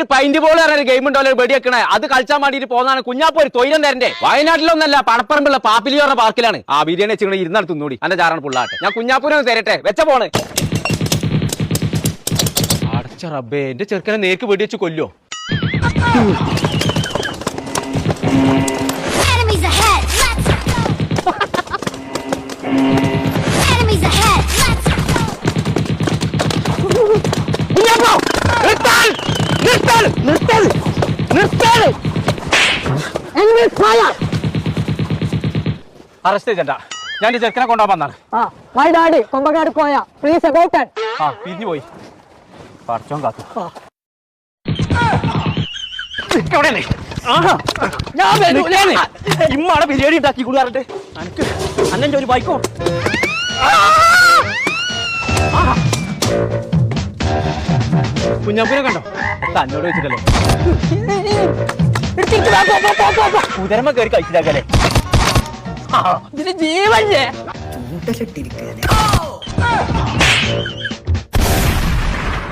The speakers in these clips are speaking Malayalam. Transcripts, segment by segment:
ഒരു പൈന്റ് ബോൾ പറഞ്ഞ ഗെയിം ഉണ്ടല്ലോ വെടിവെക്കണേ, അത് കളിച്ചാൻ വേണ്ടിട്ട് പോകുന്നതാണ്. കുഞ്ഞാപ്പോ ഒരു തൊയിരം തരണ്ടേ? വയനാട്ടിലൊന്നല്ല, പടപ്പറമ്പുള്ള പാപ്പിലി പറഞ്ഞ പാർക്കിലാണ്. ആ ബിരിയാണി വെച്ചിട്ട് ഇരുന്നടുത്ത് തിന്നൂടി, എന്റെ ചാറാണ് പുള്ളാട്ടെ. ഞാൻ കുഞ്ഞാപ്പൂനെ തരട്ടെ, വെച്ച പോണ്. അടച്ച റബ്ബേ, എന്റെ ചെറുക്കനെ നേർക്ക് വെടിവെച്ച് കൊല്ലോ. അറസ്റ്റ് ചെയ്യണ്ട, ഞാൻ ചെറുക്കനെ കൊണ്ടുപോകാൻ വന്നാണ്. വൈഡാടി കൊമ്പങ്ങാട് പോയ പ്ലീസ് അബൌട്ട്. ആ പിരിഞ്ഞു പോയി, പടച്ചോൻ കാത്തു. ഇമ്മാണ് ബിരിയാണി ഉണ്ടാക്കി കൂടാറുണ്ട്. എനിക്ക് അന്നെ ഒരു ബൈക്കോ കുഞ്ഞാപ്പൂനെ കണ്ടോ? തന്നോട് വെച്ചിട്ടല്ലേ കുതിരമ്മ കയറി കഴിച്ചിട്ടാക്കല്ലേ. ഇതിന് ജീവല്ലേ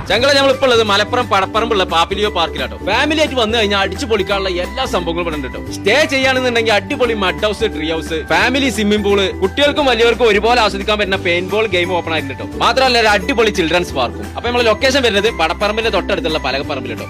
ഞങ്ങളെ നമ്മളിപ്പോൾ ഉള്ളത് മലപ്പുറം പടപ്പറമ്പുള്ള പാപ്പിലിയോ പാർക്കിലാട്ടോ. ഫാമിലി ആയിട്ട് വന്നു കഴിഞ്ഞാൽ അടിച്ചു പൊളിക്കാനുള്ള എല്ലാ സംഭവങ്ങളും ഇവിടെ ഉണ്ട് കേട്ടോ. സ്റ്റേ ചെയ്യാണെന്നുണ്ടെങ്കിൽ അടിപൊളി mud house, tree house, family swimming pool, കുട്ടികൾക്കും വലിയവർക്കും ഒരുപോലെ ആസ്വദിക്കാൻ പറ്റുന്ന പെയിന്റ് ബോൾ ഗെയിം ഓപ്പൺ ആയിട്ടുണ്ട് കേട്ടോ. മാത്രമല്ല ഒരു അടിപൊളി ചിൽഡ്രൻസ് പാർക്കും. അപ്പൊ നമ്മളെ ലൊക്കേഷൻ വരുന്നത് പടപ്പറമ്പിന്റെ തൊട്ടടുത്തുള്ള പലകപ്പറമ്പിൽ കേട്ടോ.